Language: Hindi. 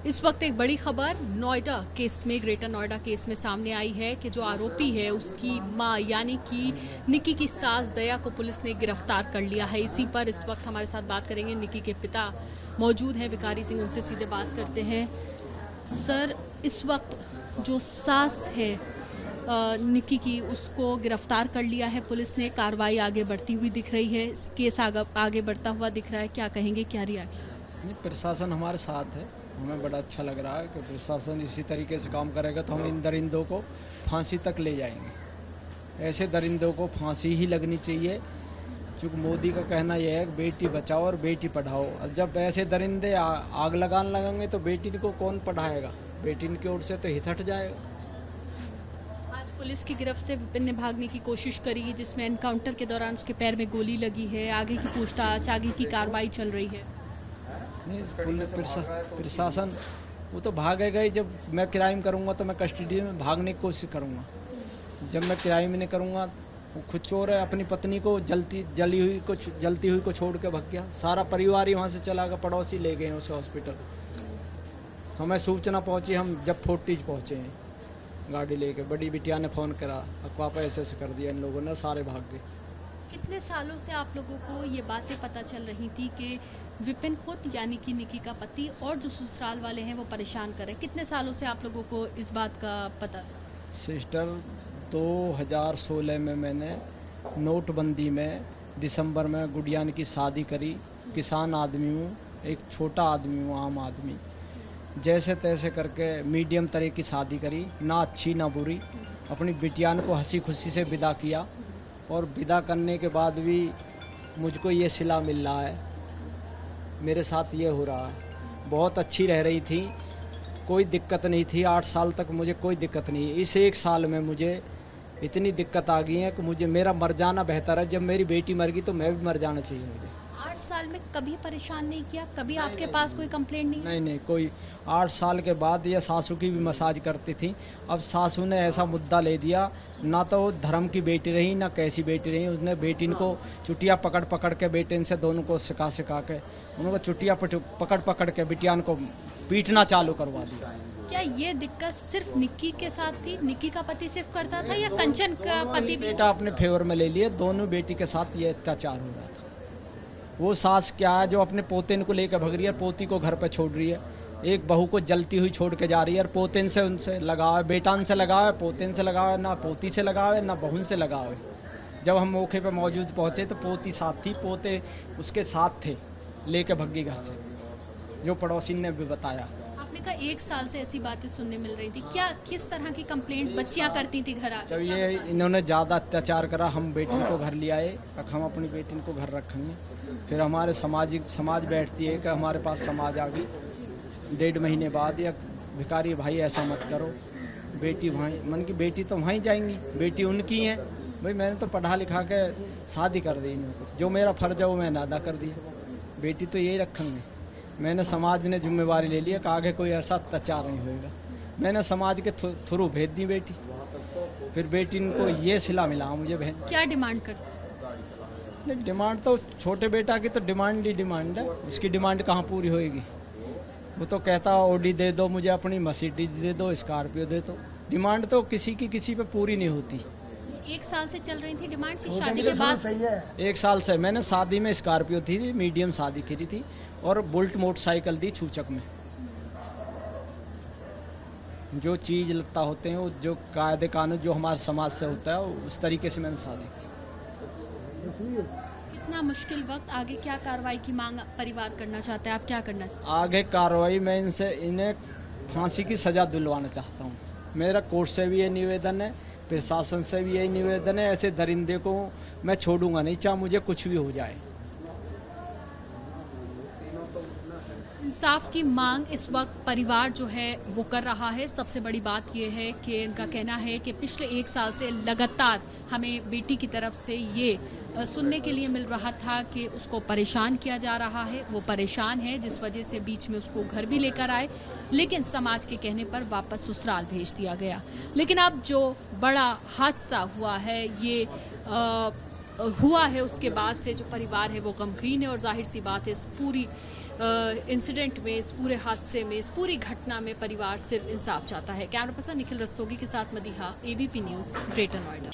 इस वक्त एक बड़ी खबर नोएडा केस में, ग्रेटर नोएडा केस में सामने आई है कि जो आरोपी है उसकी मां यानी कि निकी की सास दया को पुलिस ने गिरफ्तार कर लिया है। इसी पर इस वक्त हमारे साथ बात करेंगे निकी के पिता मौजूद हैं, विकारी सिंह, उनसे सीधे बात करते हैं। सर, इस वक्त जो सास है निकी की, उसको गिरफ्तार कर लिया है पुलिस ने, कार्रवाई आगे बढ़ती हुई दिख रही है, केस आगे बढ़ता हुआ दिख रहा है, क्या कहेंगे, क्या रिएक्शन? प्रशासन हमारे साथ है, हमें बड़ा अच्छा लग रहा है कि प्रशासन इसी तरीके से काम करेगा तो हम इन दरिंदों को फांसी तक ले जाएंगे। ऐसे दरिंदों को फांसी ही लगनी चाहिए, क्योंकि मोदी का कहना यह है कि बेटी बचाओ और बेटी पढ़ाओ। और जब ऐसे दरिंदे आग लगाने लगेंगे तो बेटी को कौन पढ़ाएगा? बेटी की ओर से तो हित हट जाएगा। आज पुलिस की गिरफ्त से विपिन ने भागने की कोशिश करी, जिसमें एनकाउंटर के दौरान उसके पैर में गोली लगी है। आगे की पूछताछ, आगे की कार्रवाई चल रही है। नहीं, प्रशासन वो तो भागेगा ही। जब मैं क्राइम करूंगा तो मैं कस्टडी में भागने की कोशिश करूंगा। जब मैं क्राइम नहीं करूंगा, वो खुद चोर है, अपनी पत्नी को जलती हुई को छोड़ के भाग गया। सारा परिवार ही वहाँ से चला गया, पड़ोसी ले गए उसे हॉस्पिटल। हमें सूचना पहुंची, हम जब फोर्टिज पहुंचे हैं गाड़ी लेके, बड़ी बिटिया ने फ़ोन करा, पापा ऐसे कर दिया इन लोगों ने, सारे भाग गए। कितने सालों से आप लोगों को ये बातें पता चल रही थी कि विपिन खुद यानी कि निकी का पति और जो ससुराल वाले हैं वो परेशान कर रहे हैं? कितने सालों से आप लोगों को इस बात का पता था? सिस्टर, 2016 में मैंने नोटबंदी में दिसंबर में गुड़ियान की शादी करी। किसान आदमी हूँ, एक छोटा आदमी हूँ, आम आदमी। जैसे तैसे करके मीडियम तरह की शादी करी, ना अच्छी ना बुरी। अपनी बिटियान को हंसी खुशी से विदा किया, और विदा करने के बाद भी मुझको ये सिला मिल रहा है, मेरे साथ ये हो रहा है। बहुत अच्छी रह रही थी, कोई दिक्कत नहीं थी। 8 साल तक मुझे कोई दिक्कत नहीं। इस 1 साल में मुझे इतनी दिक्कत आ गई है कि मुझे मेरा मर जाना बेहतर है। जब मेरी बेटी मर गई तो मैं भी मर जाना चाहिए मुझे। 8 साल में कभी परेशान नहीं किया? कभी आपके पास कोई कंप्लेंट नहीं? नहीं, कोई। 8 साल के बाद ये सासू की भी मसाज करती थी। अब सासू ने ऐसा मुद्दा ले दिया, ना तो वो धर्म की बेटी रही ना कैसी बेटी रही। उसने बेटी को चुटिया पकड़ के बेटे से दोनों को सिखा के उनको चुटिया पकड़ के बिटियान को पीटना चालू करवा दिया। क्या ये दिक्कत सिर्फ निक्की के साथ थी? निक्की का पति सिर्फ करता था या कंचन का पति भी? बेटा अपने फेवर में ले लिए, दोनों बेटी के साथ ये अत्याचार हो रहा था। वो सास क्या है जो अपने पोतेन को लेकर भग रही है, पोती को घर पे छोड़ रही है। एक बहू को जलती हुई छोड़ के जा रही है, और पोतेन से उनसे लगाव है, बेटान से लगाव है, पोतेन से लगाव है, ना पोती से लगाव है, ना बहन से लगाव है। जब हम मौके पे मौजूद पहुंचे तो पोती साथ थी, पोते उसके साथ थे, लेके भगी घर से, जो पड़ोसी ने भी बताया। आपने कहा 1 साल से ऐसी बातें सुनने मिल रही थी। क्या किस तरह की कंप्लेंट्स बच्चियां करती थी घर आकर? जब ये इन्होंने ज़्यादा अत्याचार करा, हम बेटी को घर ले आए, हम अपनी बेटी को घर रखेंगे। फिर हमारे समाज बैठती है कि हमारे पास समाज आ गई 1.5 महीने बाद, या भिखारी भाई ऐसा मत करो, बेटी वहीं, मन की बेटी तो वहीं जाएंगी, बेटी उनकी है भाई। मैंने तो पढ़ा लिखा के शादी कर दी इनको, जो मेरा फ़र्ज है वो मैंने अदा कर दिया, बेटी तो यही रखेंगे। मैंने समाज ने जिम्मेवारी ले लिया कि आगे कोई ऐसा अत्याचार नहीं होएगा। मैंने समाज के थ्रू भेज दी बेटी, फिर बेटी को ये सिला मिला मुझे बहन। क्या डिमांड करते? नहीं, डिमांड तो छोटे बेटा की तो डिमांड ही डिमांड है, उसकी डिमांड कहाँ पूरी होएगी? वो तो कहता ऑडी दे दो मुझे, अपनी मर्सिडीज दे दो, स्कॉर्पियो दे दो। डिमांड तो किसी की किसी पे पूरी नहीं होती। 1 साल से चल रही थी डिमांड, शादी के बाद? 1 साल से मैंने शादी में स्कॉर्पियो थी, मीडियम शादी करी थी, और बुलेट मोटरसाइकिल दी छूचक में। जो चीज़ लगता होते हैं वो जो कायदे कानून जो हमारे समाज से होता है उस तरीके से मैंने शादी की। इतना मुश्किल वक्त, आगे क्या कार्रवाई की मांग परिवार करना चाहता है? आप क्या करना चाहते आगे कार्रवाई मैं इन्हें फांसी की सज़ा दिलवाना चाहता हूँ। मेरा कोर्ट से भी ये निवेदन है, प्रशासन से भी यही निवेदन है। ऐसे दरिंदे को मैं छोड़ूंगा नहीं, चाहे मुझे कुछ भी हो जाए। इंसाफ की मांग इस वक्त परिवार जो है वो कर रहा है। सबसे बड़ी बात यह है कि इनका कहना है कि पिछले 1 साल से लगातार हमें बेटी की तरफ से ये सुनने के लिए मिल रहा था कि उसको परेशान किया जा रहा है। वो परेशान है, जिस वजह से बीच में उसको घर भी लेकर आए, लेकिन समाज के कहने पर वापस ससुराल भेज दिया गया। लेकिन अब जो बड़ा हादसा हुआ है, ये हुआ है, उसके बाद से जो परिवार है वो गमगीन है, और जाहिर सी बात है इस पूरी इंसिडेंट में, इस पूरे हादसे में, इस पूरी घटना में परिवार सिर्फ इंसाफ चाहता है। कैमरा पर्सन निखिल रस्तोगी के साथ Madiha, ABP news, greater Noida.